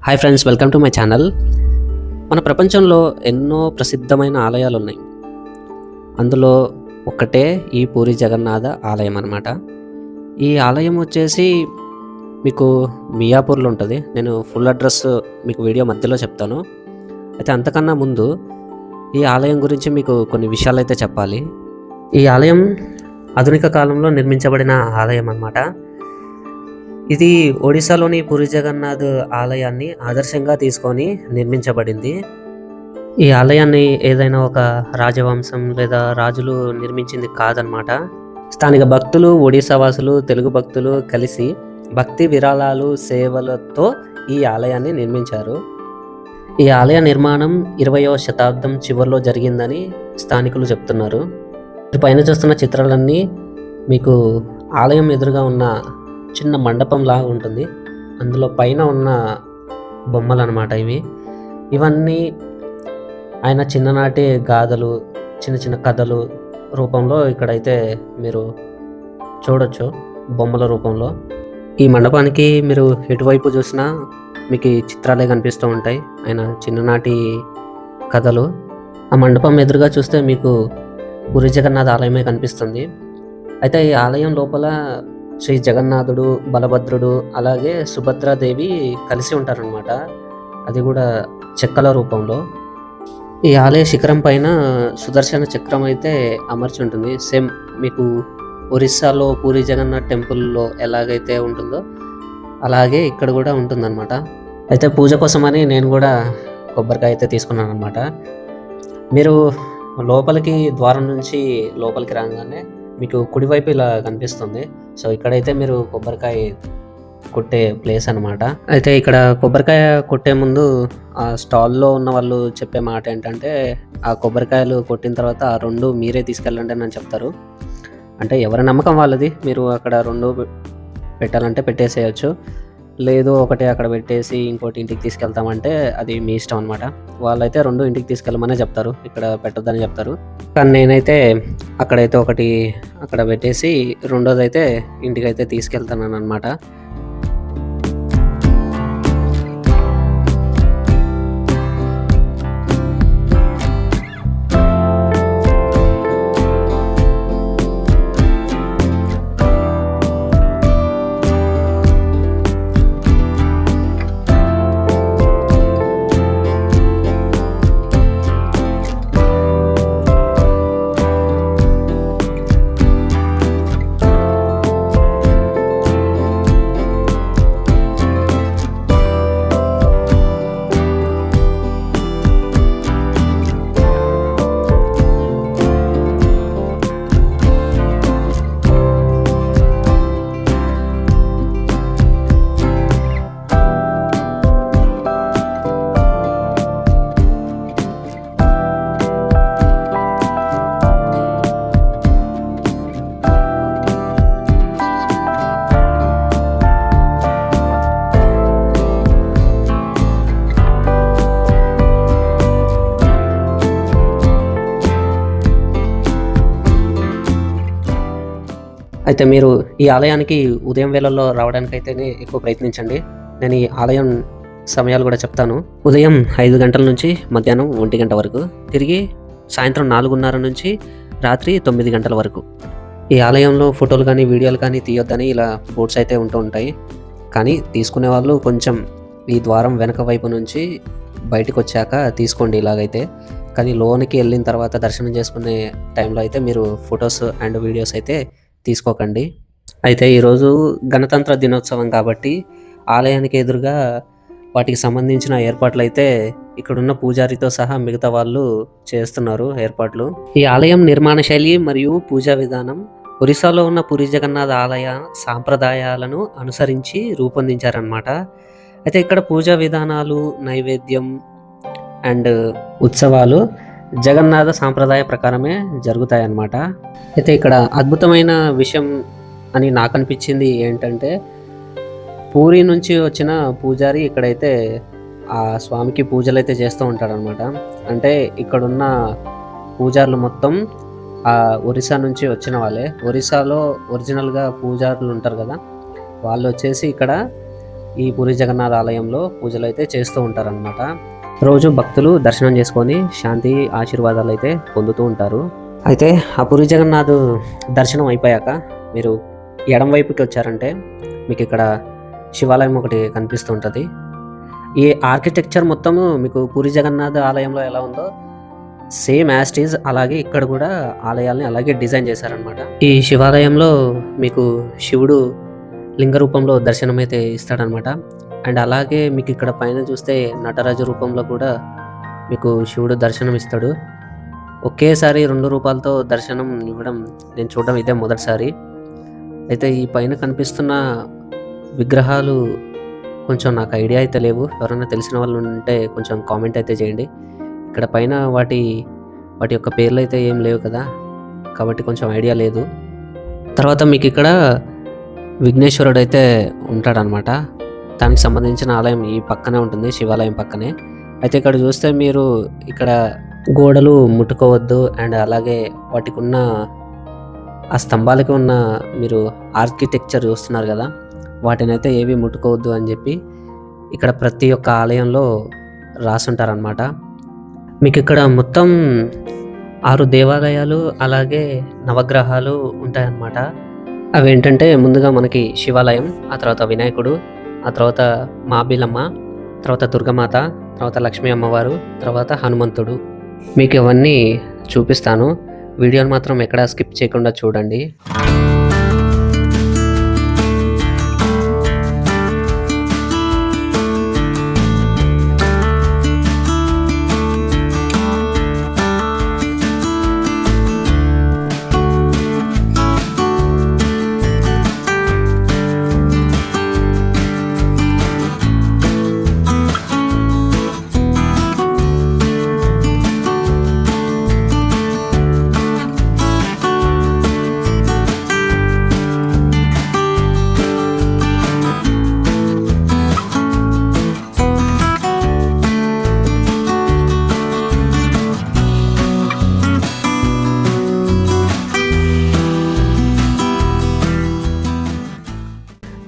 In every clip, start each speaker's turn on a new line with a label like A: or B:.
A: Hi friends, welcome to my channel. మన ప్రపంచంలో ఎన్నో ప్రసిద్ధమైన ఆలయాలు ఉన్నాయి. అందులో ఒక్కటే ఈ పూరి జగన్నాథ ఆలయం అన్నమాట. ఈ ఆలయం వచ్చేసి మీకు మియాపూర్లో ఉంటుంది. నేను ఫుల్ అడ్రస్ మీకు వీడియో మధ్యలో చెప్తాను. అయితే అంతకన్నా ముందు ఈ ఆలయం గురించి మీకు కొన్ని విషయాలు అయితే చెప్పాలి. ఈ ఆలయం ఆధునిక కాలంలో నిర్మించబడిన ఆలయం అన్నమాట. ఇది ఒడిశాలోని పూరి జగన్నాథ్ ఆలయాన్ని ఆదర్శంగా తీసుకొని నిర్మించబడింది. ఈ ఆలయాన్ని ఏదైనా ఒక రాజవంశం లేదా రాజులు నిర్మించింది కాదనమాట. స్థానిక భక్తులు, ఒడిశా వాసులు, తెలుగు భక్తులు కలిసి భక్తి విరాళాలు, సేవలతో ఈ ఆలయాన్ని నిర్మించారు. ఈ ఆలయ నిర్మాణం 20వ శతాబ్దం చివరిలో జరిగిందని స్థానికులు చెప్తున్నారు. పైన చూస్తున్న చిత్రాలన్నీ మీకు ఆలయం ఎదురుగా ఉన్న చిన్న మండపం లాగా ఉంటుంది. అందులో పైన ఉన్న బొమ్మలు అన్నమాట ఇవన్నీ ఆయన చిన్ననాటి గాథలు, చిన్న చిన్న కథలు రూపంలో ఇక్కడైతే మీరు చూడొచ్చు, బొమ్మల రూపంలో. ఈ మండపానికి మీరు ఎటువైపు చూసినా మీకు ఈ చిత్రాలే కనిపిస్తూ ఉంటాయి, ఆయన చిన్ననాటి కథలు. ఆ మండపం ఎదురుగా చూస్తే మీకు పూరి జగన్నాథ ఆలయమే కనిపిస్తుంది. అయితే ఈ ఆలయం లోపల శ్రీ జగన్నాథుడు, బలభద్రుడు, అలాగే సుభద్రాదేవి కలిసి ఉంటారనమాట. అది కూడా చెక్కల రూపంలో. ఈ ఆలయ శిఖరం పైన సుదర్శన చక్రం అయితే అమర్చి ఉంటుంది. సేమ్ మీకు ఒరిస్సాలో పూరి జగన్నాథ్ టెంపుల్లో ఎలాగైతే ఉంటుందో అలాగే ఇక్కడ కూడా ఉంటుందన్నమాట. అయితే పూజ కోసమని నేను కూడా కొబ్బరికాయ అయితే తీసుకున్నాను అనమాట. మీరు లోపలికి ద్వారం నుంచి లోపలికి రాగానే మీకు కుడివైపు ఇలా కనిపిస్తుంది. సో ఇక్కడైతే మీరు కొబ్బరికాయ కొట్టే ప్లేస్ అనమాట. అయితే ఇక్కడ కొబ్బరికాయ కొట్టే ముందు ఆ స్టాల్లో ఉన్న వాళ్ళు చెప్పే మాట ఏంటంటే, ఆ కొబ్బరికాయలు కొట్టిన తర్వాత ఆ 2 మీరే తీసుకెళ్ళండి అని చెప్తారు. అంటే ఎవరి నమ్మకం వాళ్ళది. మీరు అక్కడ 2 పెట్టాలంటే పెట్టేసేయచ్చు, లేదు ఒకటే అక్కడ పెట్టేసి ఇంకోటి ఇంటికి తీసుకెళ్తామంటే అది మీ ఇష్టం అనమాట. వాళ్ళైతే 2 ఇంటికి తీసుకెళ్ళమనే చెప్తారు, ఇక్కడ పెట్టొద్దని చెప్తారు. కానీ నేనైతే అక్కడైతే ఒకటి అక్కడ పెట్టేసి 2వది అయితే ఇంటికి అయితే తీసుకెళ్తాను అనమాట. అయితే మీరు ఈ ఆలయానికి ఉదయం వేళల్లో రావడానికైతేనే ఎక్కువ ప్రయత్నించండి. నేను ఈ ఆలయం సమయాలు కూడా చెప్తాను. ఉదయం 5 గంటల నుంచి మధ్యాహ్నం 1 గంట వరకు, తిరిగి సాయంత్రం 4:30 నుంచి రాత్రి 9 గంటల వరకు. ఈ ఆలయంలో ఫోటోలు కానీ వీడియోలు కానీ తీయొద్దని ఇలా బోర్డ్స్ అయితే ఉంటూ ఉంటాయి. కానీ తీసుకునే వాళ్ళు కొంచెం ఈ ద్వారం వెనక వైపు నుంచి బయటకు వచ్చాక తీసుకోండి ఇలాగైతే. కానీ లోనికి వెళ్ళిన తర్వాత దర్శనం చేసుకునే టైంలో అయితే మీరు ఫొటోస్ అండ్ వీడియోస్ అయితే తీసుకోకండి. అయితే ఈరోజు గణతంత్ర దినోత్సవం కాబట్టి ఆలయానికి ఎదురుగా వాటికి సంబంధించిన ఏర్పాట్లు అయితే ఇక్కడున్న పూజారితో సహా మిగతా వాళ్ళు చేస్తున్నారు ఏర్పాట్లు. ఈ ఆలయం నిర్మాణ శైలి మరియు పూజా విధానం ఒరిస్సాలో ఉన్న పూరి జగన్నాథ ఆలయ సాంప్రదాయాలను అనుసరించి రూపొందించారనమాట. అయితే ఇక్కడ పూజా విధానాలు, నైవేద్యం అండ్ ఉత్సవాలు జగన్నాథ సాంప్రదాయ ప్రకారమే జరుగుతాయన్నమాట. అయితే ఇక్కడ అద్భుతమైన విషయం అని నాకు అనిపించింది ఏంటంటే, పూరి నుంచి వచ్చిన పూజారి ఇక్కడైతే ఆ స్వామికి పూజలు అయితే చేస్తూ ఉంటాడనమాట. అంటే ఇక్కడున్న పూజారులు మొత్తం ఆ ఒరిస్సా నుంచి వచ్చిన వాళ్ళే. ఒరిస్సాలో ఒరిజినల్గా పూజారులు ఉంటారు కదా, వాళ్ళు వచ్చేసి ఇక్కడ ఈ పూరి జగన్నాథ ఆలయంలో పూజలు అయితే చేస్తూ ఉంటారనమాట. రోజు భక్తులు దర్శనం చేసుకొని శాంతి ఆశీర్వాదాలు అయితే పొందుతూ ఉంటారు. అయితే ఆ పూరి జగన్నాథ్ దర్శనం అయిపోయాక మీరు ఎడం వైపుకి వచ్చారంటే మీకు ఇక్కడ శివాలయం ఒకటి కనిపిస్తూ ఉంటుంది. ఈ ఆర్కిటెక్చర్ మొత్తము మీకు పూరి జగన్నాథ్ ఆలయంలో ఎలా ఉందో సేమ్ యాజ్ ఇట్ ఈజ్ అలాగే ఇక్కడ కూడా ఆలయాల్ని అలాగే డిజైన్ చేశారనమాట. ఈ శివాలయంలో మీకు శివుడు లింగ రూపంలో దర్శనం అయితే ఇస్తాడనమాట. అండ్ అలాగే మీకు ఇక్కడ పైన చూస్తే నటరాజు రూపంలో కూడా మీకు శివుడు దర్శనం ఇస్తాడు. ఒకేసారి 2 రూపాలతో దర్శనం ఇవ్వడం నేను చూడడం ఇదే మొదటిసారి. అయితే ఈ పైన కనిపిస్తున్న విగ్రహాలు కొంచెం నాకు ఐడియా అయితే లేవు. ఎవరైనా తెలిసిన వాళ్ళు ఉంటే కొంచెం కామెంట్ అయితే చేయండి. ఇక్కడ పైన వాటి యొక్క పేర్లు అయితే ఏం లేవు కదా, కాబట్టి కొంచెం ఐడియా లేదు. తర్వాత మీకు ఇక్కడ విఘ్నేశ్వరుడు అయితే ఉంటాడనమాట. దానికి సంబంధించిన ఆలయం ఈ పక్కనే ఉంటుంది, శివాలయం పక్కనే. అయితే ఇక్కడ చూస్తే మీరు ఇక్కడ గోడలు ముట్టుకోవద్దు, అండ్ అలాగే వాటికి ఉన్న ఆ స్తంభాలకి ఉన్న మీరు ఆర్కిటెక్చర్ చూస్తున్నారు కదా, వాటిని అయితే ఏవి ముట్టుకోవద్దు అని చెప్పి ఇక్కడ ప్రతి ఒక్క ఆలయంలో రాసుంటారనమాట. మీకు ఇక్కడ మొత్తం 6 దేవాలయాలు అలాగే నవగ్రహాలు ఉంటాయన్నమాట. అవి ఏంటంటే ముందుగా మనకి శివాలయం, ఆ తర్వాత వినాయకుడు, ఆ తర్వాత మాబిలమ్మ, తర్వాత దుర్గమాత, తర్వాత లక్ష్మీ అమ్మవారు, తర్వాత హనుమంతుడు. మీకు ఇవన్నీ చూపిస్తాను. వీడియోని మాత్రం ఎక్కడా స్కిప్ చేయకుండా చూడండి.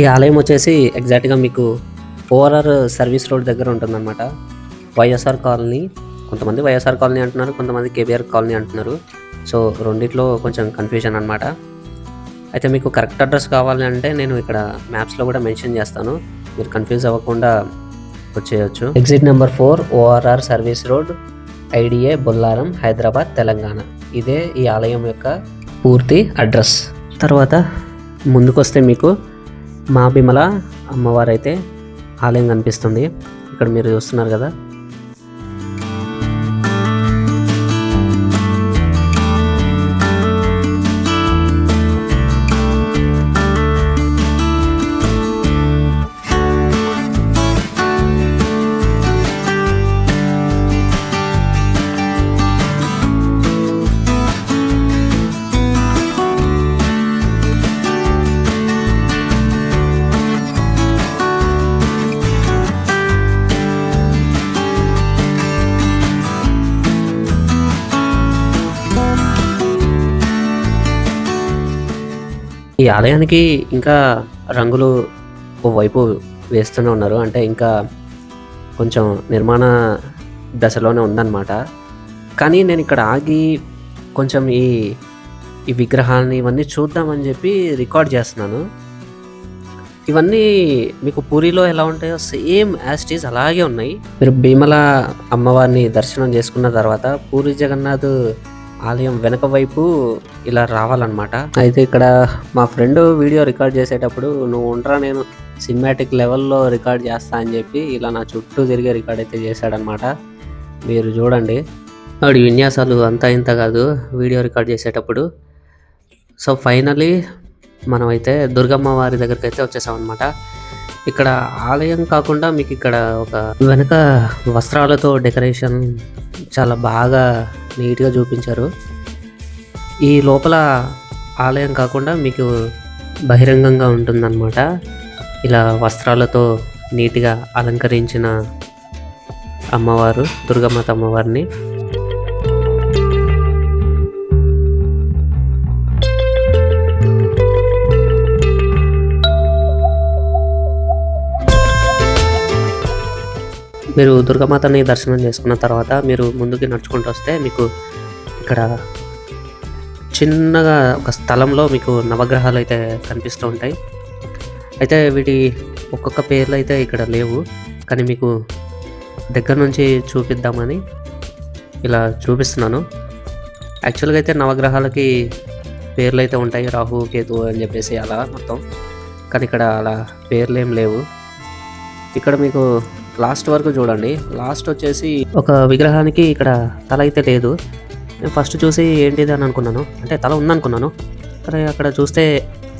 A: ఈ ఆలయం వచ్చేసి ఎగ్జాక్ట్గా మీకు ఓఆర్ఆర్ సర్వీస్ రోడ్ దగ్గర ఉంటుందన్నమాట. వైఎస్ఆర్ కాలనీ, కొంతమంది వైఎస్ఆర్ కాలనీ అంటున్నారు, కొంతమంది కేబీఆర్ కాలనీ అంటున్నారు. సో రెండిట్లో కొంచెం కన్ఫ్యూజన్ అనమాట. అయితే మీకు కరెక్ట్ అడ్రస్ కావాలి అంటే నేను ఇక్కడ మ్యాప్స్లో కూడా మెన్షన్ చేస్తాను, మీరు కన్ఫ్యూజ్ అవ్వకుండా వచ్చేయచ్చు. Exit number 4 ORR service road, IDA Bollaram, Hyderabad, Telangana. ఇదే ఈ ఆలయం యొక్క పూర్తి అడ్రస్. తర్వాత ముందుకొస్తే మీకు మా బిమల అమ్మవారైతే ఆలయం కనిపిస్తుంది. ఇక్కడ మీరు చూస్తున్నారు కదా. ఈ ఆలయానికి ఇంకా రంగులు ఓవైపు వేస్తూనే ఉన్నారు, అంటే ఇంకా కొంచెం నిర్మాణ దశలోనే ఉందన్నమాట. కానీ నేను ఇక్కడ ఆగి కొంచెం ఈ విగ్రహాలని ఇవన్నీ చూద్దామని చెప్పి రికార్డ్ చేస్తున్నాను. ఇవన్నీ మీకు పూరిలో ఎలా ఉంటాయో సేమ్ యాజ్ ఇట్ ఈజ్ అలాగే ఉన్నాయి. మీరు భీమల అమ్మవారిని దర్శనం చేసుకున్న తర్వాత పూరి జగన్నాథ్ ఆలయం వెనక వైపు ఇలా రావాలన్నమాట. అయితే ఇక్కడ మా ఫ్రెండ్ వీడియో రికార్డ్ చేసేటప్పుడు నువ్వు ఉండరా నేను సినిమాటిక్ లెవెల్లో రికార్డ్ చేస్తా అని చెప్పి ఇలా నా చుట్టూ తిరిగే రికార్డ్ అయితే చేశాడనమాట. మీరు చూడండి, వాడి విన్యాసాలు అంతా ఇంత కాదు వీడియో రికార్డ్ చేసేటప్పుడు. సో ఫైనలీ మనమైతే దుర్గమ్మ వారి దగ్గరికి అయితే వచ్చేసాం అనమాట. ఇక్కడ ఆలయం కాకుండా మీకు ఇక్కడ ఒక వెనక వస్త్రాలతో డెకరేషన్ చాలా బాగా నీట్గా చూపించారు. ఈ లోపల ఆలయం కాకుండా మీకు బహిరంగంగా ఉంటుందన్నమాట. ఇలా వస్త్రాలతో నీట్గా అలంకరించిన అమ్మవారు, దుర్గమాత అమ్మవారిని. మీరు దుర్గామాతని దర్శనం చేసుకున్న తర్వాత మీరు ముందుకి నడుచుకుంటూ వస్తే మీకు ఇక్కడ చిన్నగా ఒక స్థలంలో మీకు నవగ్రహాలు అయితే కనిపిస్తూ ఉంటాయి. అయితే వీటి ఒక్కొక్క పేర్లు అయితే ఇక్కడ లేవు, కానీ మీకు దగ్గర నుంచి చూపిద్దామని ఇలా చూపిస్తున్నాను. యాక్చువల్గా అయితే నవగ్రహాలకి పేర్లు అయితే ఉంటాయి, రాహు కేతు అని చెప్పేసి అలా మొత్తం, కానీ ఇక్కడ అలా పేర్లు ఏం లేవు. ఇక్కడ మీకు లాస్ట్ వరకు చూడండి. లాస్ట్ వచ్చేసి ఒక విగ్రహానికి ఇక్కడ తల అయితే లేదు. నేను ఫస్ట్ చూసి ఏంటిది అని అనుకున్నాను, అంటే తల ఉందనుకున్నాను, కానీ అక్కడ చూస్తే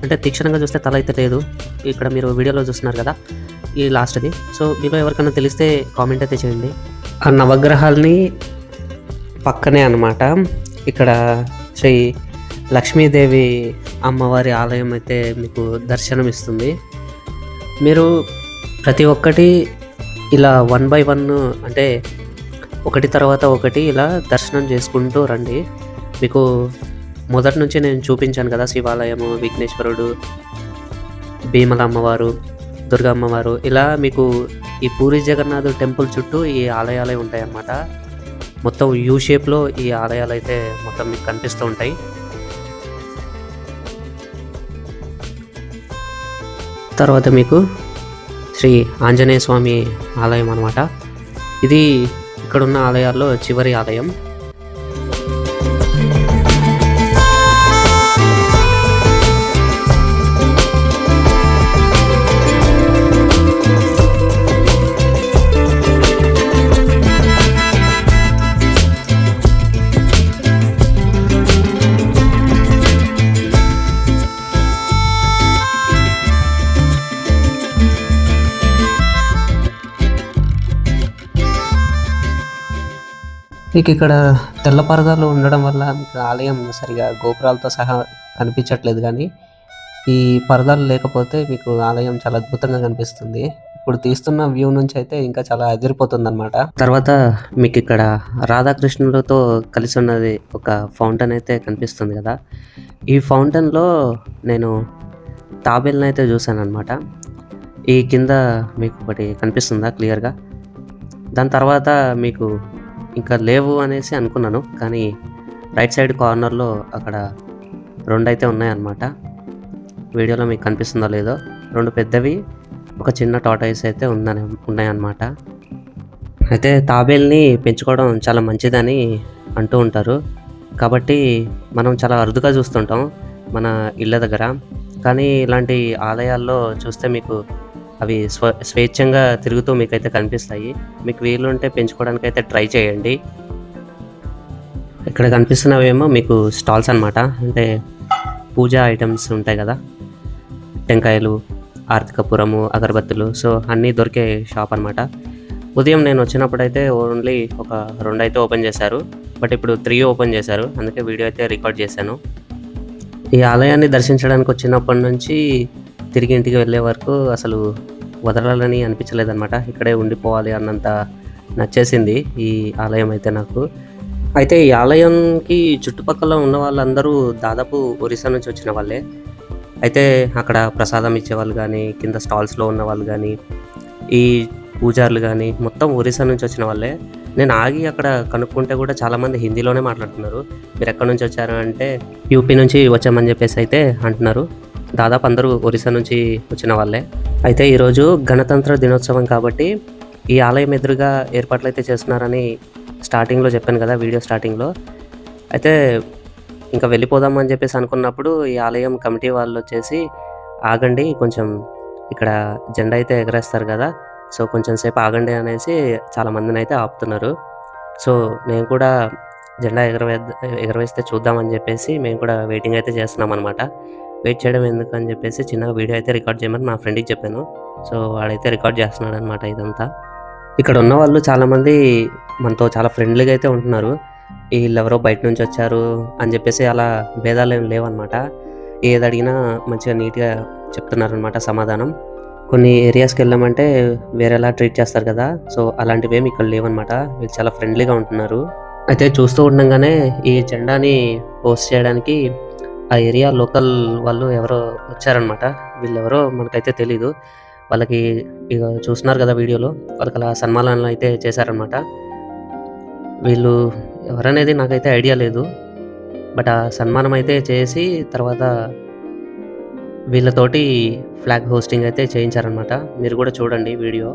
A: అంటే తీక్షణంగా చూస్తే తల అయితే లేదు. ఇక్కడ మీరు వీడియోలో చూస్తున్నారు కదా, ఈ లాస్ట్ది. సో మీలో ఎవరికైనా తెలిస్తే కామెంట్ అయితే చేయండి. ఆ నవగ్రహాలని పక్కనే అన్నమాట ఇక్కడ శ్రీ లక్ష్మీదేవి అమ్మవారి ఆలయం అయితే మీకు దర్శనం ఇస్తుంది. మీరు ప్రతి ఒక్కటి ఇలా 1 by 1 అంటే ఒకటి తర్వాత ఒకటి ఇలా దర్శనం చేసుకుంటూ రండి. మీకు మొదటి నుంచి నేను చూపించాను కదా, శివాలయము, విఘ్నేశ్వరుడు, భీమల అమ్మవారు, దుర్గా అమ్మవారు, ఇలా మీకు ఈ పూరి జగన్నాథ్ టెంపుల్ చుట్టూ ఈ ఆలయాలే ఉంటాయి అన్నమాట. మొత్తం యూ షేప్లో ఈ ఆలయాలు అయితే మొత్తం మీకు కనిపిస్తూ ఉంటాయి. తర్వాత మీకు శ్రీ ఆంజనేయ స్వామి ఆలయం అన్నమాట. ఇది ఇక్కడున్న ఆలయాల్లో చివరి ఆలయం. మీకు ఇక్కడ తెల్ల పరదాలు ఉండడం వల్ల మీకు ఆలయం సరిగా గోపురాలతో సహా కనిపించట్లేదు, కానీ ఈ పరదాలు లేకపోతే మీకు ఆలయం చాలా అద్భుతంగా కనిపిస్తుంది. ఇప్పుడు తీస్తున్న వ్యూ నుంచి అయితే ఇంకా చాలా అదిరిపోతుంది అనమాట. తర్వాత మీకు ఇక్కడ రాధాకృష్ణులతో కలిసి ఉన్నది ఒక ఫౌంటైన్ అయితే కనిపిస్తుంది కదా. ఈ ఫౌంటైన్లో నేను తాబేల్ని అయితే చూశాను అనమాట. ఈ కింద మీకు ఒకటి కనిపిస్తుందా క్లియర్గా? దాని తర్వాత మీకు ఇంకా లేవు అనేసి అనుకున్నాను, కానీ రైట్ సైడ్ కార్నర్లో అక్కడ 2 అయితే ఉన్నాయన్నమాట. వీడియోలో మీకు కనిపిస్తుందో లేదో, 2 పెద్దవి, ఒక చిన్న టార్టాయిస్ అయితే ఉన్నాయన్నమాట. అయితే తాబేల్ని పెంచుకోవడం చాలా మంచిదని అంటూ ఉంటారు, కాబట్టి మనం చాలా అరుదుగా చూస్తుంటాం మన ఇళ్ళ దగ్గర. కానీ ఇలాంటి ఆలయాల్లో చూస్తే మీకు అవి స్వేచ్ఛంగా తిరుగుతూ మీకైతే కనిపిస్తాయి. మీకు వీలుంటే పెంచుకోవడానికి అయితే ట్రై చేయండి. ఇక్కడ కనిపిస్తున్నవేమో మీకు స్టాల్స్ అనమాట, అంటే పూజా ఐటమ్స్ ఉంటాయి కదా, టెంకాయలు, ఆర్తికపురము, అగరబత్తులు, సో అన్నీ దొరికే షాప్ అనమాట. ఉదయం నేను వచ్చినప్పుడు అయితే ఓన్లీ ఒక 2 అయితే ఓపెన్ చేశారు, బట్ ఇప్పుడు 3 ఓపెన్ చేశారు, అందుకే వీడియో అయితే రికార్డ్ చేశాను. ఈ ఆలయాన్ని దర్శించడానికి వచ్చినప్పటి నుంచి తిరిగి ఇంటికి వెళ్ళే వరకు అసలు వదలాలని అనిపించలేదన్నమాట. ఇక్కడే ఉండిపోవాలి అన్నంత నచ్చేసింది ఈ ఆలయం అయితే నాకు. అయితే ఈ ఆలయంకి చుట్టుపక్కల ఉన్న వాళ్ళందరూ దాదాపు ఒరిస్సా నుంచి వచ్చిన వాళ్ళే. అయితే అక్కడ ప్రసాదం ఇచ్చేవాళ్ళు కానీ, కింద స్టాల్స్లో ఉన్న వాళ్ళు కానీ, ఈ పూజారులు కానీ మొత్తం ఒరిస్సా నుంచి వచ్చిన వాళ్ళే. నేను ఆగి అక్కడ కనుక్కుంటే కూడా చాలామంది హిందీలోనే మాట్లాడుతున్నారు. మీరు ఎక్కడి నుంచి వచ్చారు అంటే యూపీ నుంచి వచ్చామని చెప్పేసి అయితే అంటున్నారు. దాదాపు అందరూ ఒరిస్సా నుంచి వచ్చిన వాళ్ళే. అయితే ఈరోజు గణతంత్ర దినోత్సవం కాబట్టి ఈ ఆలయం ఎదురుగా ఏర్పాట్లు అయితే చేస్తున్నారని స్టార్టింగ్లో చెప్పాను కదా, వీడియో స్టార్టింగ్లో. అయితే ఇంకా వెళ్ళిపోదామని చెప్పేసి అనుకున్నప్పుడు ఈ ఆలయం కమిటీ వాళ్ళు వచ్చేసి, ఆగండి కొంచెం, ఇక్కడ జెండా అయితే ఎగరేస్తారు కదా, సో కొంచెం సేపు ఆగండి అనేసి చాలామందిని అయితే ఆపుతున్నారు. సో నేను కూడా జెండా ఎగరవేస్తే చూద్దామని చెప్పేసి మేము కూడా వెయిటింగ్ అయితే చేస్తున్నాం అనమాట. వెయిట్ చేయడం ఎందుకు అని చెప్పేసి చిన్నగా వీడియో అయితే రికార్డ్ చేయమని మా ఫ్రెండ్కి చెప్పాను. సో వాడైతే రికార్డ్ చేస్తున్నాడు అనమాట ఇదంతా. ఇక్కడ ఉన్న వాళ్ళు చాలామంది మనతో చాలా ఫ్రెండ్లీగా అయితే ఉంటున్నారు. వీళ్ళెవరో బయట నుంచి వచ్చారు అని చెప్పేసి అలా భేదాలు ఏం లేవన్నమాట. ఏది అడిగినా మంచిగా నీట్గా చెప్తున్నారనమాట సమాధానం. కొన్ని ఏరియాస్కి వెళ్ళామంటే వేరేలా ట్రీట్ చేస్తారు కదా, సో అలాంటివి ఏమి ఇక్కడ లేవన్నమాట. వీళ్ళు చాలా ఫ్రెండ్లీగా ఉంటున్నారు. అయితే చూస్తూ ఉండగానే ఈ జెండాని పోస్ట్ చేయడానికి ఆ ఏరియా లోకల్ వాళ్ళు ఎవరో వచ్చారనమాట. వీళ్ళెవరో మనకైతే తెలీదు. వాళ్ళకి ఇక చూస్తున్నారు కదా వీడియోలో, వాళ్ళకి అలా సన్మానాలు అయితే చేశారనమాట. వీళ్ళు ఎవరనేది నాకైతే ఐడియా లేదు. బట్ ఆ సన్మానం అయితే చేసి తర్వాత వీళ్ళతోటి ఫ్లాగ్ హోస్టింగ్ అయితే చేయించారనమాట. మీరు కూడా చూడండి వీడియో.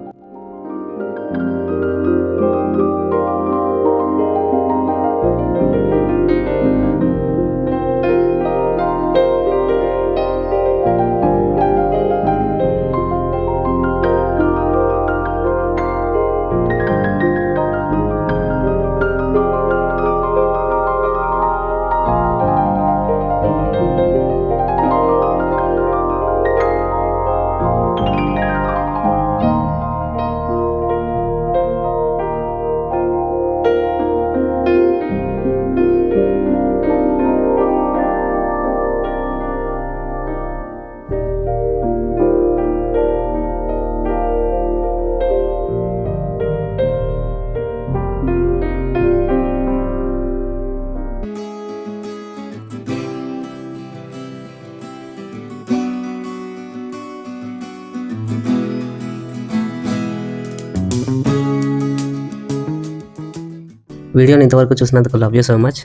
A: వీడియోని ఇంతవరకు చూసినందుకు లవ్ యూ సో మచ్.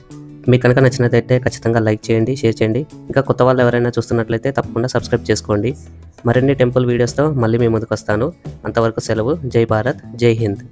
A: మీకు కనుక నచ్చినట్లయితే ఖచ్చితంగా లైక్ చేయండి, షేర్ చేయండి. ఇంకా కొత్త వాళ్ళు ఎవరైనా చూస్తున్నట్లయితే తప్పకుండా సబ్స్క్రైబ్ చేసుకోండి. మరిన్ని టెంపుల్ వీడియోస్తో మళ్ళీ మీ ముందుకు వస్తాను. అంతవరకు సెలవు. జై భారత్, జై హింద్.